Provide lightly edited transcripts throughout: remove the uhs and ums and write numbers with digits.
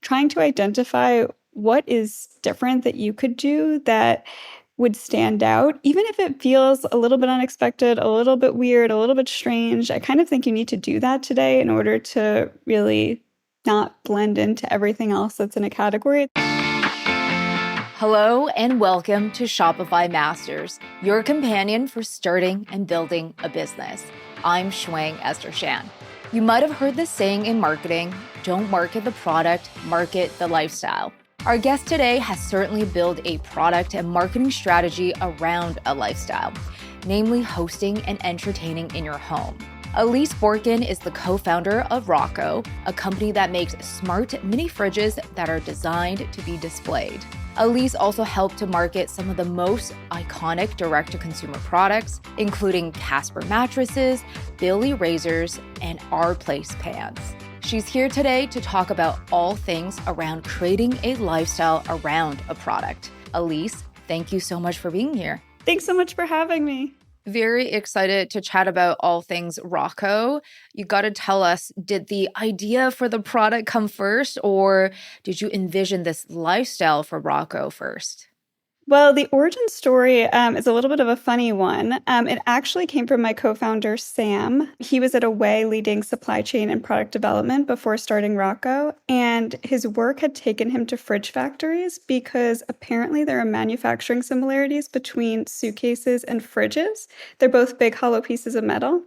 trying to identify what is different that you could do that would stand out, even if it feels a little bit unexpected, a little bit weird, a little bit strange. I kind of think you need to do that today in order to really not blend into everything else that's in a category. Hello and welcome to Shopify Masters, your companion for starting and building a business. I'm Shuang Esther Shan. You might have heard this saying in marketing, don't market the product, market the lifestyle. Our guest today has certainly built a product and marketing strategy around a lifestyle, namely hosting and entertaining in your home. Alyse Borkan is the co-founder of Rocco, a company that makes smart mini fridges that are designed to be displayed. Alyse also helped to market some of the most iconic direct-to-consumer products, including Casper mattresses, Billy razors, and Our Place pans. She's here today to talk about all things around creating a lifestyle around a product. Alyse, thank you so much for being here. Thanks so much for having me. Very excited to chat about all things Rocco. You got to tell us, did the idea for the product come first, or did you envision this lifestyle for Rocco first? Well, the origin story is a little bit of a funny one. It actually came from my co-founder, Sam. He was at Away leading supply chain and product development before starting Rocco, and his work had taken him to fridge factories because apparently there are manufacturing similarities between suitcases and fridges. They're both big hollow pieces of metal.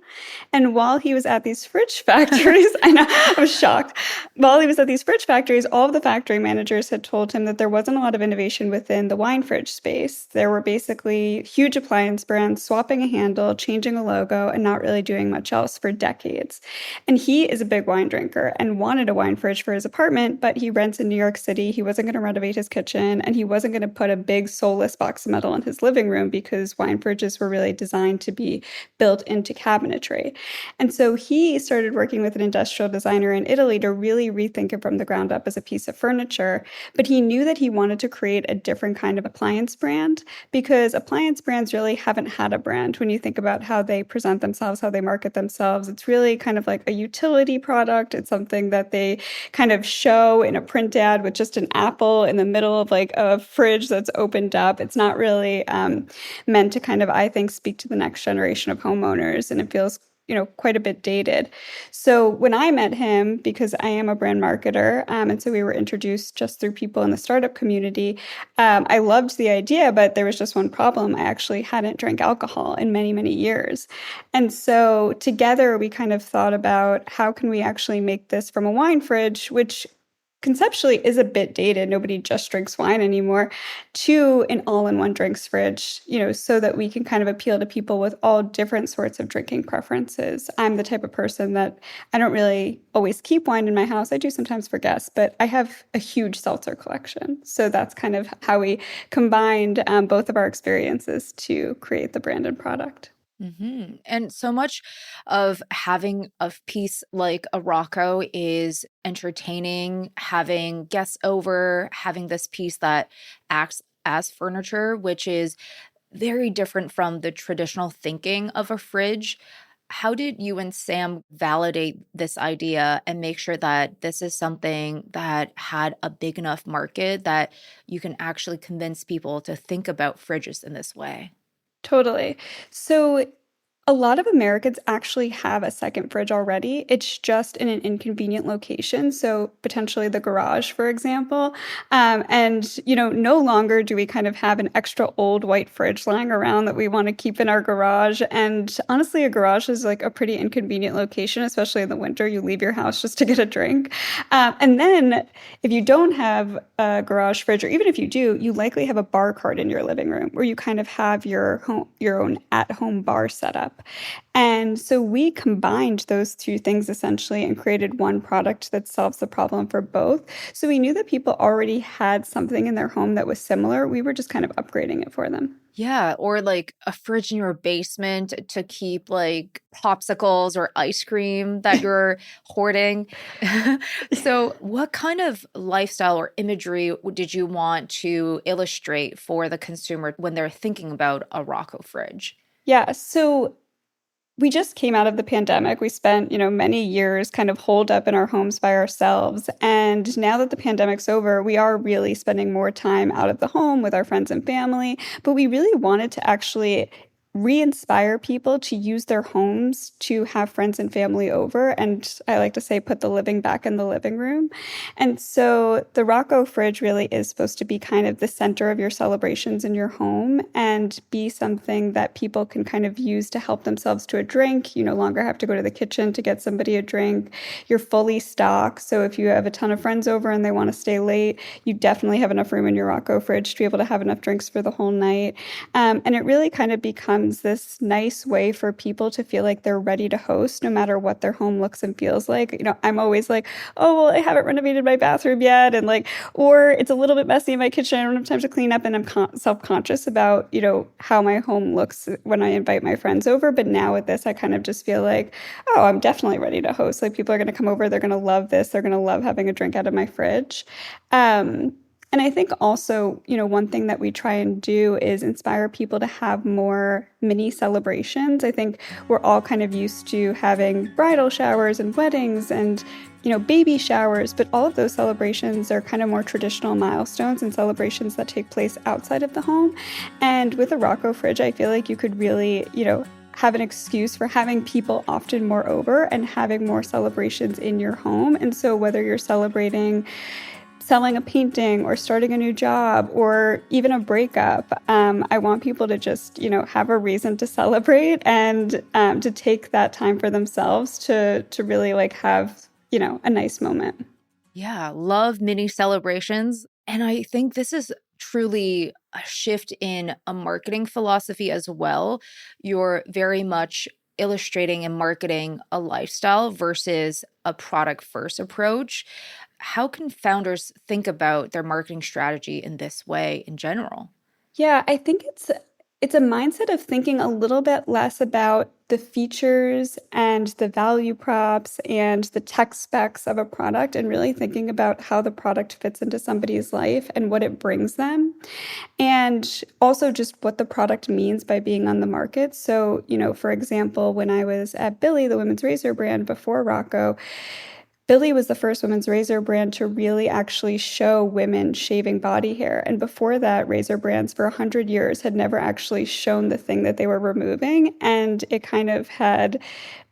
And while he was at these fridge factories, I know, I was shocked. While he was at these fridge factories, all of the factory managers had told him that there wasn't a lot of innovation within the wine fridge space. There were basically huge appliance brands swapping a handle, changing a logo, and not really doing much else for decades. And he is a big wine drinker and wanted a wine fridge for his apartment, but he rents in New York City. He wasn't going to renovate his kitchen, and he wasn't going to put a big soulless box of metal in his living room because wine fridges were really designed to be built into cabinetry. And so he started working with an industrial designer in Italy to really rethink it from the ground up as a piece of furniture. But he knew that he wanted to create a different kind of appliance brand because appliance brands really haven't had a brand. When you think about how they present themselves, how they market themselves, it's really kind of like a utility product. It's something that they kind of show in a print ad with just an apple in the middle of like a fridge that's opened up. It's not really meant to kind of, I think, speak to the next generation of homeowners. And it feels quite a bit dated. So when I met him, because I am a brand marketer, and so we were introduced just through people in the startup community, I loved the idea, but there was just one problem. I actually hadn't drank alcohol in many, many years. And so together we kind of thought about how can we actually make this from a wine fridge, which conceptually is a bit dated. Nobody just drinks wine anymore, to an all-in-one drinks fridge, so that we can kind of appeal to people with all different sorts of drinking preferences. I'm the type of person that I don't really always keep wine in my house. I do sometimes for guests, but I have a huge seltzer collection. So that's kind of how we combined both of our experiences to create the brand and product. Mm-hmm. And so much of having a piece like a Rocco is entertaining, having guests over, having this piece that acts as furniture, which is very different from the traditional thinking of a fridge. How did you and Sam validate this idea and make sure that this is something that had a big enough market that you can actually convince people to think about fridges in this way? Totally. So a lot of Americans actually have a second fridge already. It's just in an inconvenient location. So potentially the garage, for example. No longer do we kind of have an extra old white fridge lying around that we want to keep in our garage. And honestly, a garage is like a pretty inconvenient location, especially in the winter. You leave your house just to get a drink. And then if you don't have a garage fridge, or even if you do, you likely have a bar cart in your living room where you kind of have your own at-home bar setup. And so we combined those two things essentially and created one product that solves the problem for both. So we knew that people already had something in their home that was similar. We were just kind of upgrading it for them. Yeah, or like a fridge in your basement to keep like popsicles or ice cream that you're hoarding. So, what kind of lifestyle or imagery did you want to illustrate for the consumer when they're thinking about a Rocco fridge? Yeah. So We just came out of the pandemic. We spent, many years kind of holed up in our homes by ourselves. And now that the pandemic's over, we are really spending more time out of the home with our friends and family. But we really wanted to actually re-inspire people to use their homes to have friends and family over. And I like to say, put the living back in the living room. And so the Rocco fridge really is supposed to be kind of the center of your celebrations in your home and be something that people can kind of use to help themselves to a drink. You no longer have to go to the kitchen to get somebody a drink. You're fully stocked. So if you have a ton of friends over and they want to stay late, you definitely have enough room in your Rocco fridge to be able to have enough drinks for the whole night. And it really kind of becomes this nice way for people to feel like they're ready to host no matter what their home looks and feels like. I'm always like, oh, well, I haven't renovated my bathroom yet. And like, or it's a little bit messy in my kitchen. I don't have time to clean up. And I'm self-conscious about, how my home looks when I invite my friends over. But now with this, I kind of just feel like, oh, I'm definitely ready to host. Like people are going to come over. They're going to love this. They're going to love having a drink out of my fridge. And I think also, one thing that we try and do is inspire people to have more mini celebrations. I think we're all kind of used to having bridal showers and weddings and, baby showers, but all of those celebrations are kind of more traditional milestones and celebrations that take place outside of the home. And with a Rocco fridge, I feel like you could really, have an excuse for having people often more over and having more celebrations in your home. And so whether you're celebrating selling a painting or starting a new job or even a breakup. I want people to just, have a reason to celebrate and to take that time for themselves to really like have, a nice moment. Yeah, love mini celebrations. And I think this is truly a shift in a marketing philosophy as well. You're very much illustrating and marketing a lifestyle versus a product first approach. How can founders think about their marketing strategy in this way in general? Yeah, I think it's a mindset of thinking a little bit less about the features and the value props and the tech specs of a product and really thinking about how the product fits into somebody's life and what it brings them. And also just what the product means by being on the market. So, for example, when I was at Billy, the women's razor brand before Rocco, Billy was the first women's razor brand to really actually show women shaving body hair. And before that, razor brands for 100 years had never actually shown the thing that they were removing. And it kind of had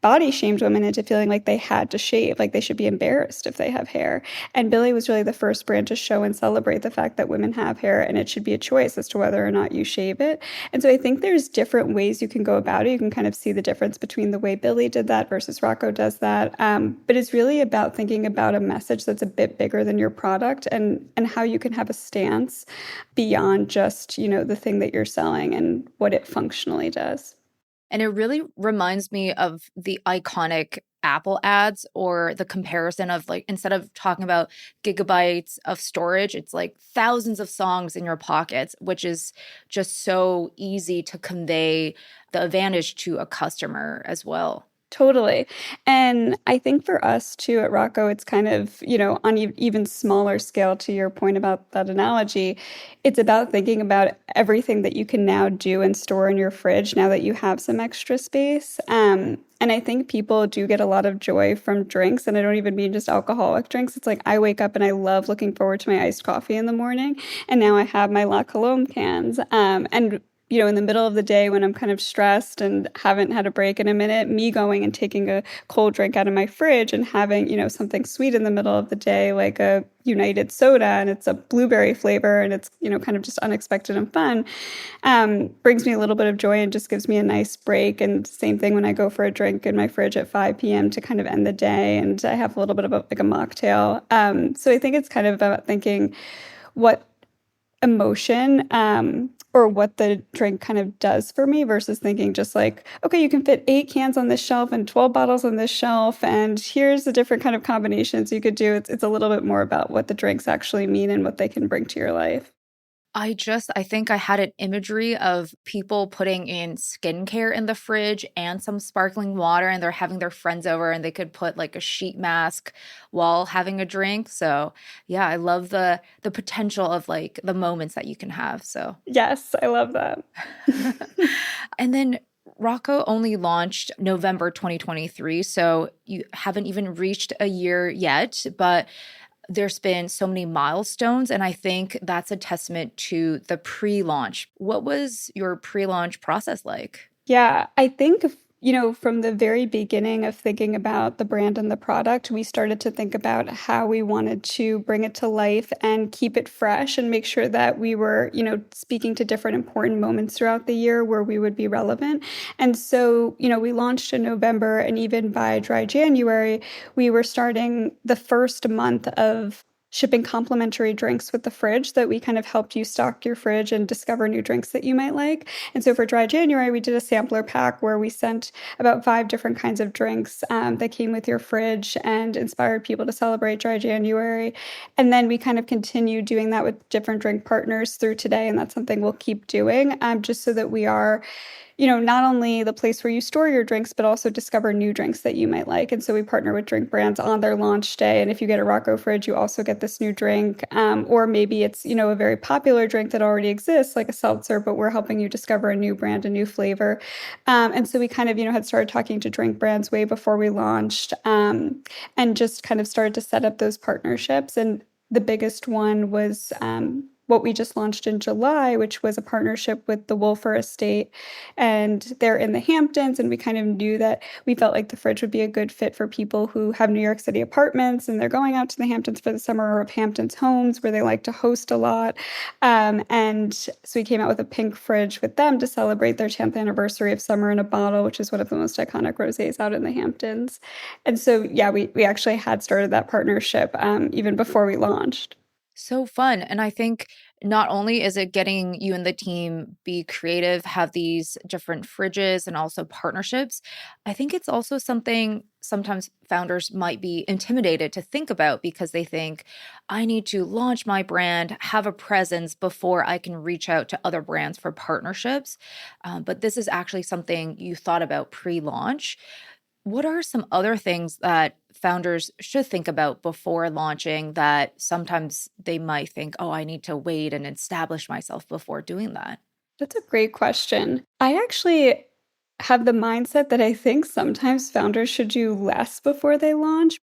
body shamed women into feeling like they had to shave, like they should be embarrassed if they have hair. And Billy was really the first brand to show and celebrate the fact that women have hair and it should be a choice as to whether or not you shave it. And so I think there's different ways you can go about it. You can kind of see the difference between the way Billy did that versus Rocco does that. But it's really about thinking about a message that's a bit bigger than your product and how you can have a stance beyond just, the thing that you're selling and what it functionally does. And it really reminds me of the iconic Apple ads or the comparison of like, instead of talking about gigabytes of storage, it's like thousands of songs in your pockets, which is just so easy to convey the advantage to a customer as well. Totally. And I think for us too at Rocco, it's kind of, on even smaller scale to your point about that analogy, it's about thinking about everything that you can now do and store in your fridge now that you have some extra space. And I think people do get a lot of joy from drinks, and I don't even mean just alcoholic drinks. It's like I wake up and I love looking forward to my iced coffee in the morning, and now I have my La Colombe cans. And in the middle of the day when I'm kind of stressed and haven't had a break in a minute, me going and taking a cold drink out of my fridge and having, something sweet in the middle of the day, like a United soda, and it's a blueberry flavor and it's, kind of just unexpected and fun, brings me a little bit of joy and just gives me a nice break. And same thing when I go for a drink in my fridge at 5 p.m. to kind of end the day. And I have a little bit of like a mocktail. So I think it's kind of about thinking what emotion or what the drink kind of does for me versus thinking just like, okay, you can fit 8 cans on this shelf and 12 bottles on this shelf, and here's the different kind of combinations you could do. It's a little bit more about what the drinks actually mean and what they can bring to your life. I think I had an imagery of people putting in skincare in the fridge and some sparkling water, and they're having their friends over and they could put like a sheet mask while having a drink. So yeah, I love the potential of like the moments that you can have. So Yes, I love that. and then Rocco only launched November 2023, so you haven't even reached a year yet, but there's been so many milestones, and I think that's a testament to the pre-launch. What was your pre-launch process like? Yeah, I think, from the very beginning of thinking about the brand and the product, we started to think about how we wanted to bring it to life and keep it fresh and make sure that we were, speaking to different important moments throughout the year where we would be relevant. And so, we launched in November, and even by dry January, we were starting the first month of shipping complimentary drinks with the fridge that we kind of helped you stock your fridge and discover new drinks that you might like. And so for dry January, we did a sampler pack where we sent about 5 different kinds of drinks that came with your fridge and inspired people to celebrate dry January. And then we kind of continued doing that with different drink partners through today. And that's something we'll keep doing, just so that we are, not only the place where you store your drinks, but also discover new drinks that you might like. And so we partner with drink brands on their launch day. And if you get a Rocco fridge, you also get this new drink. Or maybe it's, a very popular drink that already exists, like a seltzer, but we're helping you discover a new brand, a new flavor. And so we kind of, had started talking to drink brands way before we launched, and just kind of started to set up those partnerships. And the biggest one was what we just launched in July, which was a partnership with the Wolfer Estate. And they're in the Hamptons. And we kind of knew that we felt like the fridge would be a good fit for people who have New York City apartments and they're going out to the Hamptons for the summer, or of Hamptons homes where they like to host a lot. And so we came out with a pink fridge with them to celebrate their 10th anniversary of Summer in a Bottle, which is one of the most iconic rosés out in the Hamptons. And so, yeah, we actually had started that partnership even before we launched. So fun. And I think not only is it getting you and the team be creative, have these different fridges and also partnerships, I think it's also something sometimes founders might be intimidated to think about because they think, I need to launch my brand, have a presence before I can reach out to other brands for partnerships. But this is actually something you thought about pre-launch. What are some other things that founders should think about before launching that sometimes they might think, oh, I need to wait and establish myself before doing that? That's a great question. I actually have the mindset that I think sometimes founders should do less before they launch.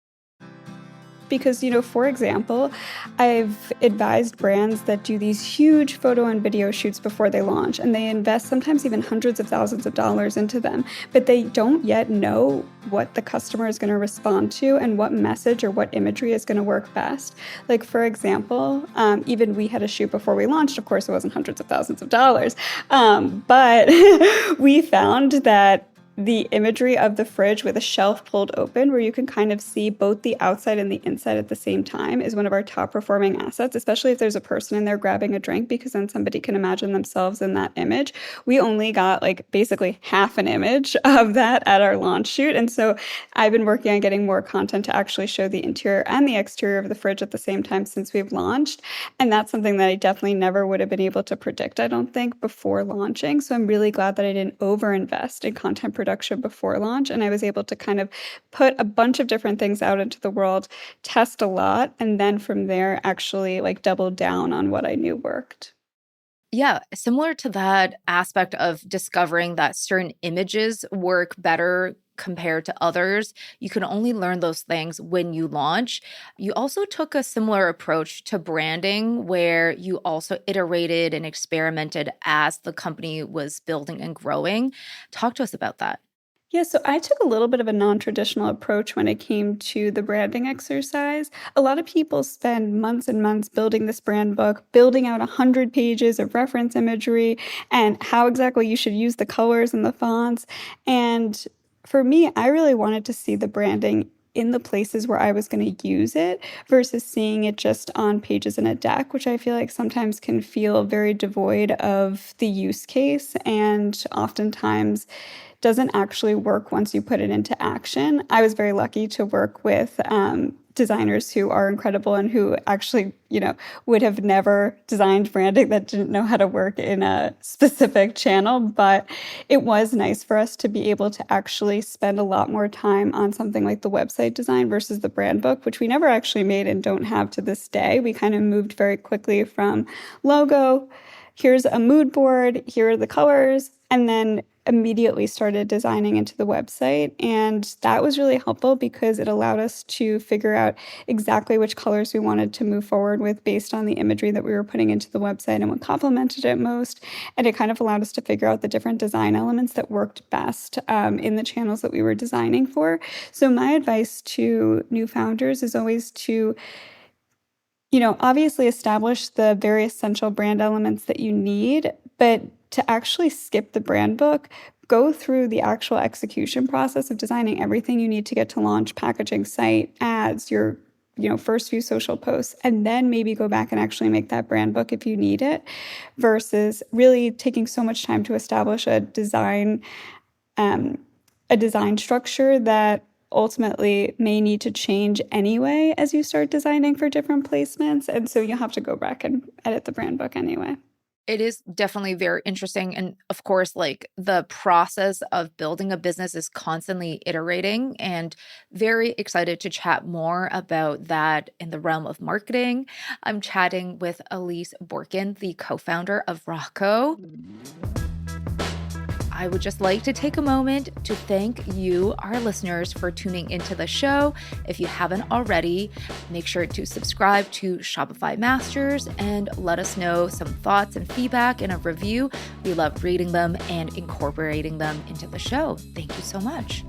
Because, for example, I've advised brands that do these huge photo and video shoots before they launch, and they invest sometimes even hundreds of thousands of dollars into them, but they don't yet know what the customer is going to respond to and what message or what imagery is going to work best. Like, for example, even we had a shoot before we launched. Of course, it wasn't hundreds of thousands of dollars, but we found that the imagery of the fridge with a shelf pulled open where you can kind of see both the outside and the inside at the same time is one of our top performing assets, especially if there's a person in there grabbing a drink, because then somebody can imagine themselves in that image. We only got like basically half an image of that at our launch shoot. And so I've been working on getting more content to actually show the interior and the exterior of the fridge at the same time since we've launched. And that's something that I definitely never would have been able to predict, I don't think, before launching. So I'm really glad that I didn't overinvest in content production before launch. And I was able to kind of put a bunch of different things out into the world, test a lot, and then from there actually like double down on what I knew worked. Yeah, similar to that aspect of discovering that certain images work better compared to others. You can only learn those things when you launch. You also took a similar approach to branding where you also iterated and experimented as the company was building and growing. Talk to us about that. Yeah, so I took a little bit of a non-traditional approach when it came to the branding exercise. A lot of people spend months and months building this brand book, building out 100 pages of reference imagery and how exactly you should use the colors and the fonts. And for me, I really wanted to see the branding in the places where I was going to use it versus seeing it just on pages in a deck, which I feel like sometimes can feel very devoid of the use case and oftentimes doesn't actually work once you put it into action. I was very lucky to work with designers who are incredible and who actually, would have never designed branding that didn't know how to work in a specific channel. But it was nice for us to be able to actually spend a lot more time on something like the website design versus the brand book, which we never actually made and don't have to this day. We kind of moved very quickly from logo, here's a mood board, here are the colors, and then immediately started designing into the website. And that was really helpful because it allowed us to figure out exactly which colors we wanted to move forward with based on the imagery that we were putting into the website and what complemented it most. And it kind of allowed us to figure out the different design elements that worked best in the channels that we were designing for. So my advice to new founders is always to, obviously establish the very essential brand elements that you need, but to actually skip the brand book, go through the actual execution process of designing everything you need to get to launch, packaging, site, ads, your first few social posts, and then maybe go back and actually make that brand book if you need it, versus really taking so much time to establish um, a design structure that ultimately may need to change anyway as you start designing for different placements. And so you'll have to go back and edit the brand book anyway. It is definitely very interesting. And of course, like the process of building a business is constantly iterating, and very excited to chat more about that in the realm of marketing. I'm chatting with Alyse Borkan, the co-founder of Rocco. I would just like to take a moment to thank you, our listeners, for tuning into the show. If you haven't already, make sure to subscribe to Shopify Masters and let us know some thoughts and feedback in a review. We love reading them and incorporating them into the show. Thank you so much.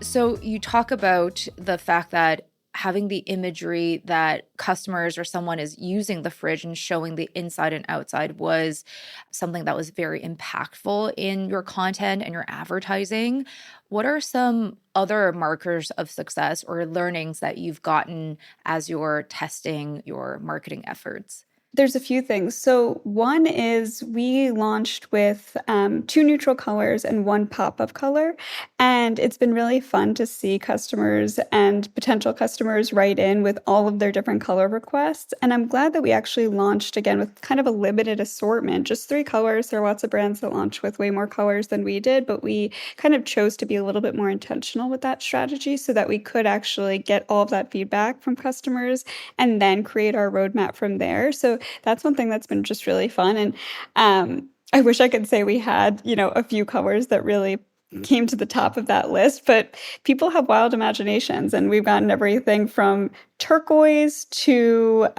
So you talk about the fact that having the imagery that customers or someone is using the fridge and showing the inside and outside was something that was very impactful in your content and your advertising. What are some other markers of success or learnings that you've gotten as you're testing your marketing efforts? There's a few things. So one is we launched with 2 neutral colors and 1 pop of color. And it's been really fun to see customers and potential customers write in with all of their different color requests. And I'm glad that we actually launched again with kind of a limited assortment, just 3 colors. There are lots of brands that launch with way more colors than we did, but we kind of chose to be a little bit more intentional with that strategy so that we could actually get all of that feedback from customers and then create our roadmap from there. So that's one thing that's been just really fun. And I wish I could say we had, a few colors that really came to the top of that list, but people have wild imaginations, and we've gotten everything from turquoise to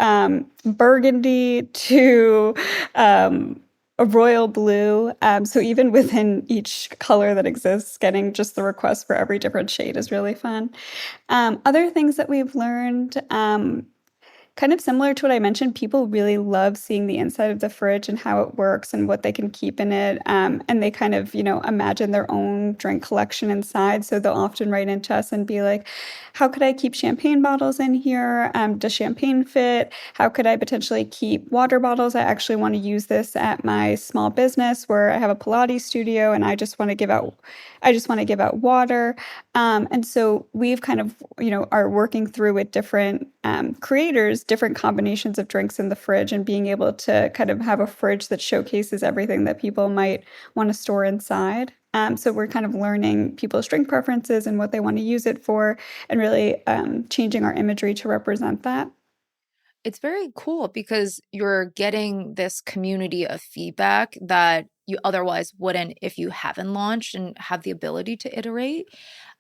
burgundy to a royal blue. So even within each color that exists, getting just the request for every different shade is really fun. Other things that we've learned, kind of similar to what I mentioned, people really love seeing the inside of the fridge and how it works and what they can keep in it. And they kind of, imagine their own drink collection inside. So they'll often write into us and be like, how could I keep champagne bottles in here? Does champagne fit? How could I potentially keep water bottles? I actually want to use this at my small business where I have a Pilates studio and I just want to give out water. And so we've kind of, are working through with different creators, different combinations of drinks in the fridge, and being able to kind of have a fridge that showcases everything that people might want to store inside. So we're kind of learning people's drink preferences and what they want to use it for, and really changing our imagery to represent that. It's very cool because you're getting this community of feedback that you otherwise wouldn't if you haven't launched and have the ability to iterate.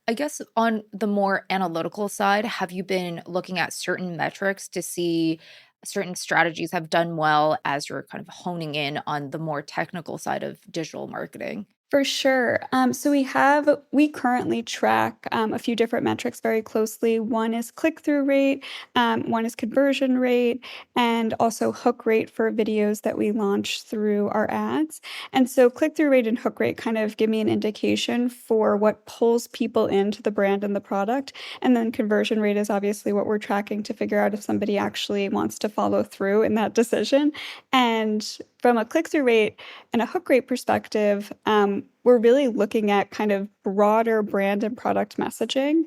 I guess on the more analytical side, have you been looking at certain metrics to see certain strategies have done well as you're kind of honing in on the more technical side of digital marketing? For sure. So we currently track a few different metrics very closely. One is click-through rate, one is conversion rate, and also hook rate for videos that we launch through our ads. And so click-through rate and hook rate kind of give me an indication for what pulls people into the brand and the product. And then conversion rate is obviously what we're tracking to figure out if somebody actually wants to follow through in that decision. And from a click-through rate and a hook rate perspective, we're really looking at kind of broader brand and product messaging.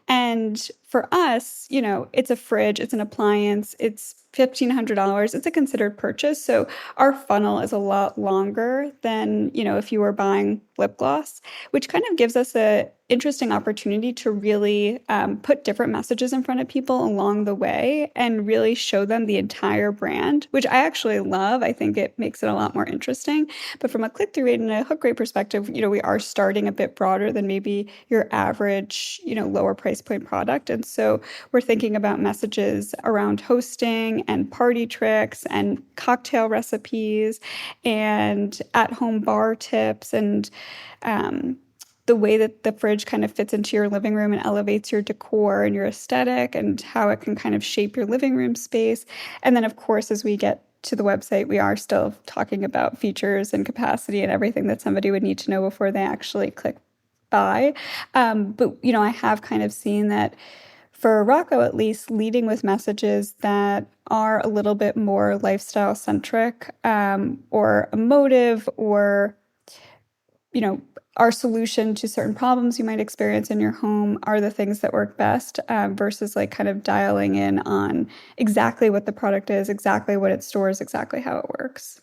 And for us, it's a fridge, it's an appliance, it's $1,500. It's a considered purchase. So our funnel is a lot longer than, if you were buying lip gloss, which kind of gives us a interesting opportunity to really put different messages in front of people along the way and really show them the entire brand, which I actually love. I think it makes it a lot more interesting. But from a click-through rate and a hook rate perspective, we are starting a bit broader than maybe your average, lower price point product. And so we're thinking about messages around hosting and party tricks and cocktail recipes and at-home bar tips and the way that the fridge kind of fits into your living room and elevates your decor and your aesthetic and how it can kind of shape your living room space. And then, of course, as we get to the website, we are still talking about features and capacity and everything that somebody would need to know before they actually click buy. But, I have kind of seen that for Rocco, at least, leading with messages that are a little bit more lifestyle centric or emotive or our solution to certain problems you might experience in your home are the things that work best versus like kind of dialing in on exactly what the product is, exactly what it stores, exactly how it works.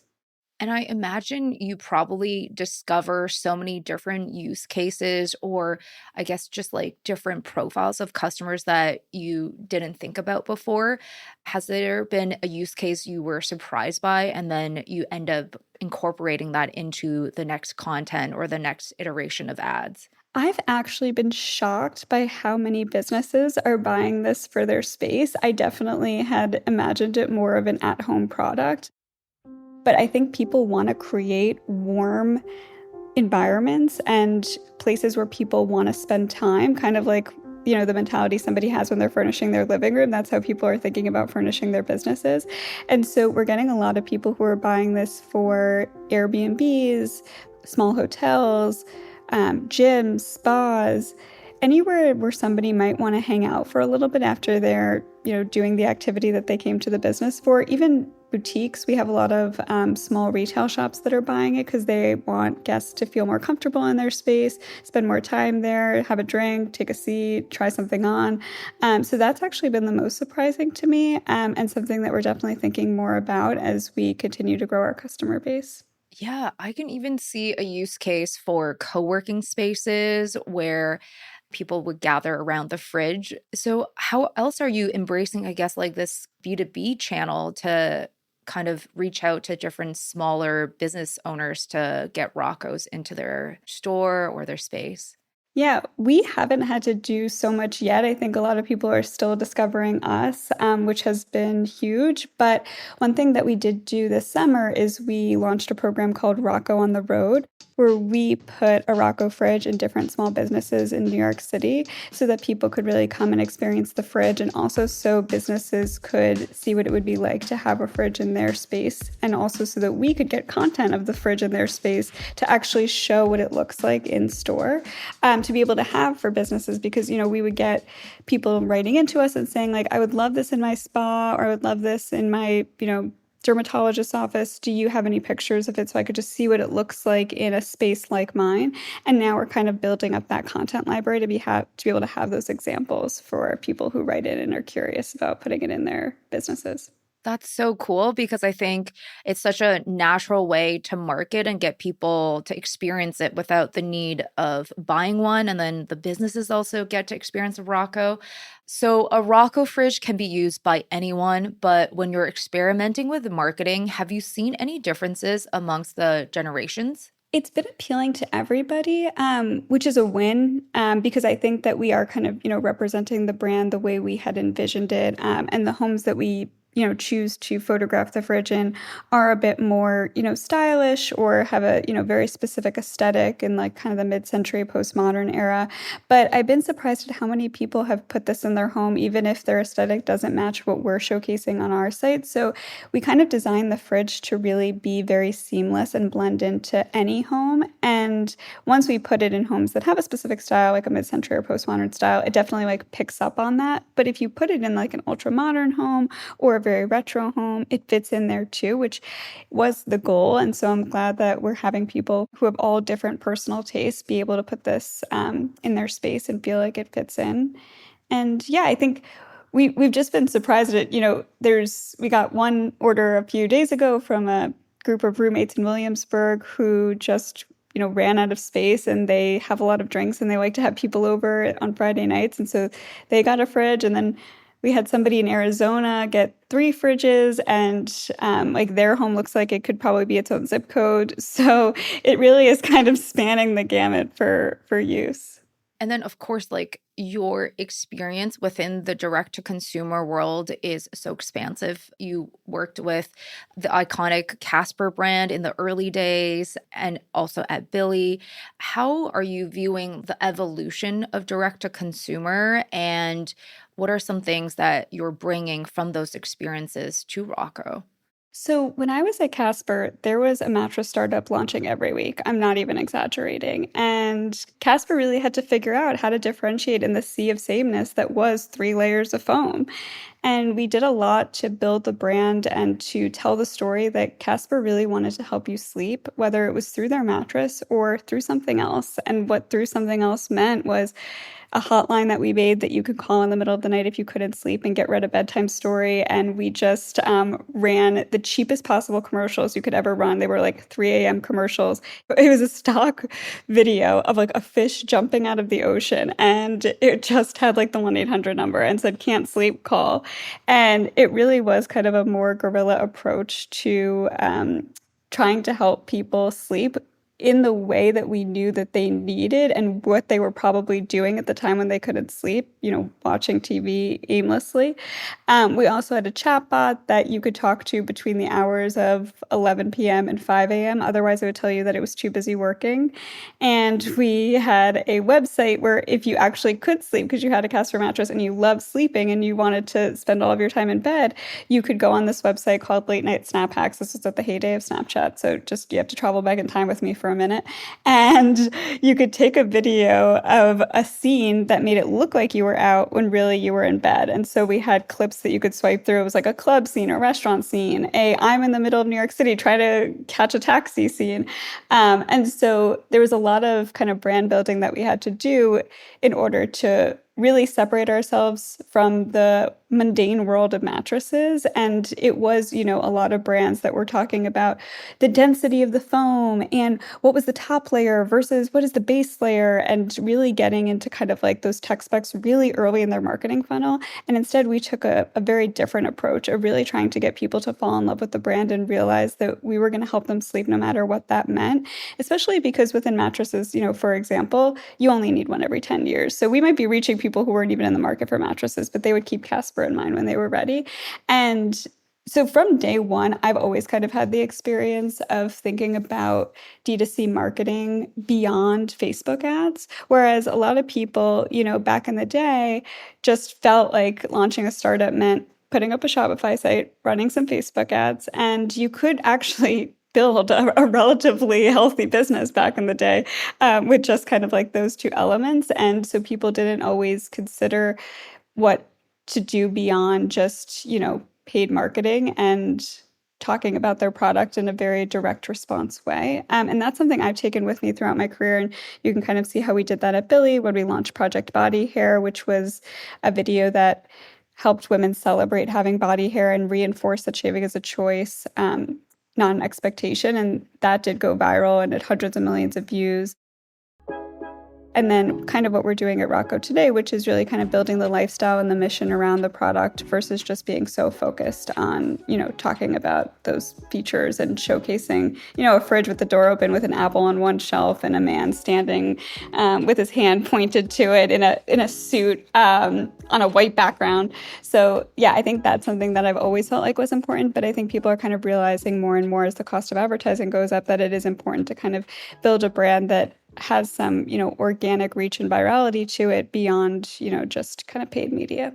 And I imagine you probably discover so many different use cases, or I guess just like different profiles of customers that you didn't think about before. Has there been a use case you were surprised by and then you end up incorporating that into the next content or the next iteration of ads? I've actually been shocked by how many businesses are buying this for their space. I definitely had imagined it more of an at-home product, but I think people want to create warm environments and places where people want to spend time, kind of like, the mentality somebody has when they're furnishing their living room. That's how people are thinking about furnishing their businesses. And so we're getting a lot of people who are buying this for Airbnbs, small hotels, gyms, spas, anywhere where somebody might want to hang out for a little bit after they're, doing the activity that they came to the business for. Even boutiques, we have a lot of small retail shops that are buying it because they want guests to feel more comfortable in their space, spend more time there, have a drink, take a seat, try something on. So that's actually been the most surprising to me and something that we're definitely thinking more about as we continue to grow our customer base. Yeah, I can even see a use case for co-working spaces where people would gather around the fridge. So, how else are you embracing, I guess, like this B2B channel to kind of reach out to different smaller business owners to get Rocco's into their store or their space? Yeah, we haven't had to do so much yet. I think a lot of people are still discovering us, which has been huge. But one thing that we did do this summer is we launched a program called Rocco on the Road, where we put a Rocco fridge in different small businesses in New York City so that people could really come and experience the fridge, and also so businesses could see what it would be like to have a fridge in their space, and also so that we could get content of the fridge in their space to actually show what it looks like in store. To be able to have for businesses, because we would get people writing into us and saying like, I would love this in my spa, or I would love this in my dermatologist's office. Do you have any pictures of it so I could just see what it looks like in a space like mine? And now we're kind of building up that content library to be able to have those examples for people who write in and are curious about putting it in their businesses. That's so cool because I think it's such a natural way to market and get people to experience it without the need of buying one. And then the businesses also get to experience a Rocco. So a Rocco fridge can be used by anyone, but when you're experimenting with the marketing, have you seen any differences amongst the generations? It's been appealing to everybody, which is a win because I think that we are kind of, representing the brand the way we had envisioned it. And the homes that we choose to photograph the fridge in are a bit more, stylish or have a, very specific aesthetic in like kind of the mid-century postmodern era. But I've been surprised at how many people have put this in their home, even if their aesthetic doesn't match what we're showcasing on our site. So we kind of designed the fridge to really be very seamless and blend into any home. And once we put it in homes that have a specific style, like a mid-century or postmodern style, it definitely like picks up on that. But if you put it in like an ultra modern home or a very retro home, it fits in there too, which was the goal. And so I'm glad that we're having people who have all different personal tastes be able to put this in their space and feel like it fits in. And yeah, I think we've just been surprised at, we got one order a few days ago from a group of roommates in Williamsburg who just, ran out of space, and they have a lot of drinks and they like to have people over on Friday nights. And so they got a fridge, and then we had somebody in Arizona get 3 fridges, and like their home looks like it could probably be its own zip code. So it really is kind of spanning the gamut for use. And then, of course, like your experience within the direct to consumer world is so expansive. You worked with the iconic Casper brand in the early days and also at Billy. How are you viewing the evolution of direct to consumer? And what are some things that you're bringing from those experiences to Rocco? So when I was at Casper, there was a mattress startup launching every week. I'm not even exaggerating. And Casper really had to figure out how to differentiate in the sea of sameness that was 3 layers of foam. And we did a lot to build the brand and to tell the story that Casper really wanted to help you sleep, whether it was through their mattress or through something else. And what through something else meant was a hotline that we made that you could call in the middle of the night if you couldn't sleep and get read a bedtime story. And we just ran the cheapest possible commercials you could ever run. They were like 3 a.m. commercials. It was a stock video of like a fish jumping out of the ocean. And it just had like the 1-800 number and said, can't sleep, call. And it really was kind of a more guerrilla approach to trying to help people sleep in the way that we knew that they needed and what they were probably doing at the time when they couldn't sleep, watching TV aimlessly. We also had a chatbot that you could talk to between the hours of 11 p.m. and 5 a.m. Otherwise, it would tell you that it was too busy working. And we had a website where if you actually could sleep because you had a Casper mattress and you loved sleeping and you wanted to spend all of your time in bed, you could go on this website called Late Night Snap Hacks. This was at the heyday of Snapchat. So just you have to travel back in time with me for a minute. And you could take a video of a scene that made it look like you were out when really you were in bed. And so we had clips that you could swipe through. It was like a club scene, a restaurant scene, I'm in the middle of New York City, try to catch a taxi scene. And so there was a lot of kind of brand building that we had to do in order to really separate ourselves from the mundane world of mattresses. And it was, a lot of brands that were talking about the density of the foam and what was the top layer versus what is the base layer, and really getting into kind of like those tech specs really early in their marketing funnel. And instead, we took a very different approach of really trying to get people to fall in love with the brand and realize that we were going to help them sleep no matter what that meant, especially because within mattresses, for example, you only need one every 10 years. So we might be reaching people who weren't even in the market for mattresses, but they would keep Casper in mind when they were ready. And so from day one, I've always kind of had the experience of thinking about D2C marketing beyond Facebook ads. Whereas a lot of people, back in the day just felt like launching a startup meant putting up a Shopify site, running some Facebook ads, and you could actually build a relatively healthy business back in the day with just kind of like those two elements. And so people didn't always consider what to do beyond just, paid marketing and talking about their product in a very direct response way. And that's something I've taken with me throughout my career. And you can kind of see how we did that at Billy when we launched Project Body Hair, which was a video that helped women celebrate having body hair and reinforce that shaving is a choice, not an expectation. And that did go viral and had hundreds of millions of views. And then kind of what we're doing at Rocco today, which is really kind of building the lifestyle and the mission around the product versus just being so focused on, talking about those features and showcasing, a fridge with the door open with an apple on one shelf and a man standing with his hand pointed to it in a suit on a white background. So yeah, I think that's something that I've always felt like was important, but I think people are kind of realizing more and more as the cost of advertising goes up that it is important to kind of build a brand that has some, organic reach and virality to it beyond, just kind of paid media.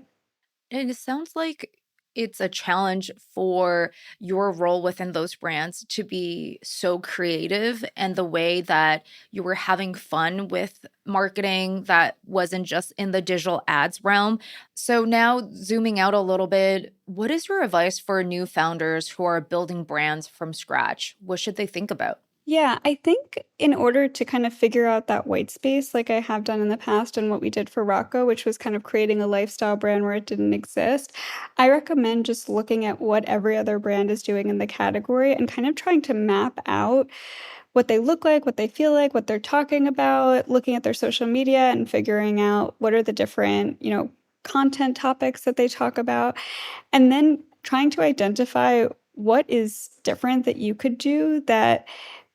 And it sounds like it's a challenge for your role within those brands to be so creative, and the way that you were having fun with marketing that wasn't just in the digital ads realm. So now zooming out a little bit, what is your advice for new founders who are building brands from scratch? What should they think about? Yeah, I think in order to kind of figure out that white space, like I have done in the past and what we did for Rocco, which was kind of creating a lifestyle brand where it didn't exist, I recommend just looking at what every other brand is doing in the category and kind of trying to map out what they look like, what they feel like, what they're talking about, looking at their social media and figuring out what are the different, content topics that they talk about, and then trying to identify what is different that you could do that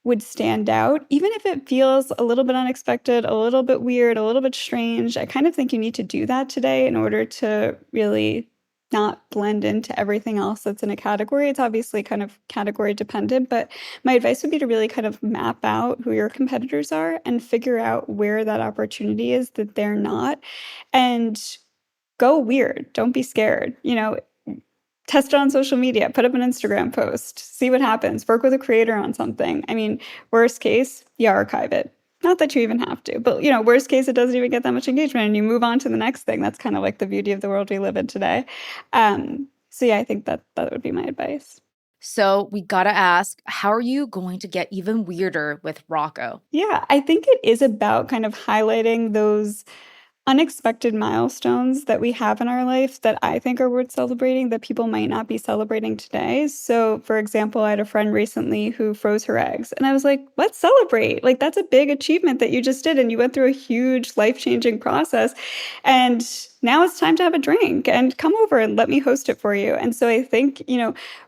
would stand out, even if it feels a little bit unexpected, a little bit weird, a little bit strange. I kind of think you need to do that today in order to really not blend into everything else that's in a category. It's obviously kind of category dependent, but my advice would be to really kind of map out who your competitors are and figure out where that opportunity is that they're not, and go weird. Don't be scared. Test it on social media, put up an Instagram post, see what happens, work with a creator on something. I mean, worst case, you archive it. Not that you even have to, but worst case, it doesn't even get that much engagement and you move on to the next thing. That's kind of like the beauty of the world we live in today. So yeah, I think that would be my advice. So we gotta ask, how are you going to get even weirder with Rocco? Yeah, I think it is about kind of highlighting those unexpected milestones that we have in our life that I think are worth celebrating that people might not be celebrating today. So, for example, I had a friend recently who froze her eggs, and I was like, let's celebrate. Like, that's a big achievement that you just did, and you went through a huge life changing process. And now it's time to have a drink and come over and let me host it for you. And so I think,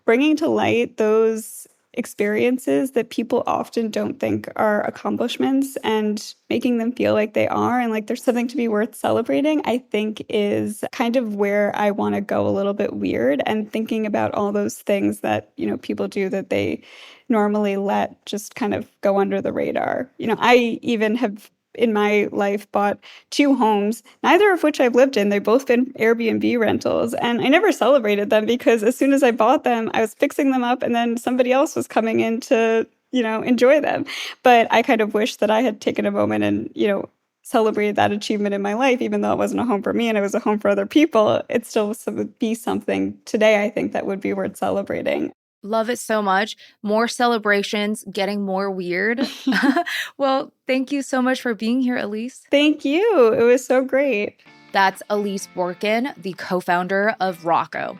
bringing to light those experiences that people often don't think are accomplishments and making them feel like they are and like there's something to be worth celebrating, I think is kind of where I want to go a little bit weird, and thinking about all those things that, people do that they normally let just kind of go under the radar. I even have in my life bought two homes, neither of which I've lived in. They've both been Airbnb rentals. And I never celebrated them because as soon as I bought them, I was fixing them up and then somebody else was coming in to, enjoy them. But I kind of wish that I had taken a moment and, celebrated that achievement in my life, even though it wasn't a home for me and it was a home for other people. It still would be something today, I think, that would be worth celebrating. Love it so much. More celebrations, getting more weird. Well, thank you so much for being here, Alyse. Thank you. It was so great. That's Alyse Borkan, the co-founder of Rocco.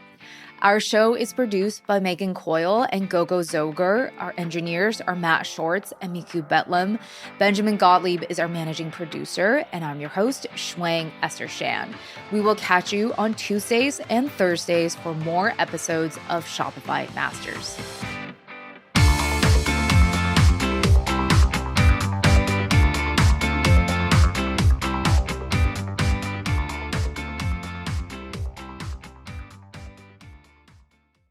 Our show is produced by Megan Coyle and Gogo Zoger. Our engineers are Matt Shorts and Miku Betlam. Benjamin Gottlieb is our managing producer, and I'm your host, Shuang Esther Shan. We will catch you on Tuesdays and Thursdays for more episodes of Shopify Masters.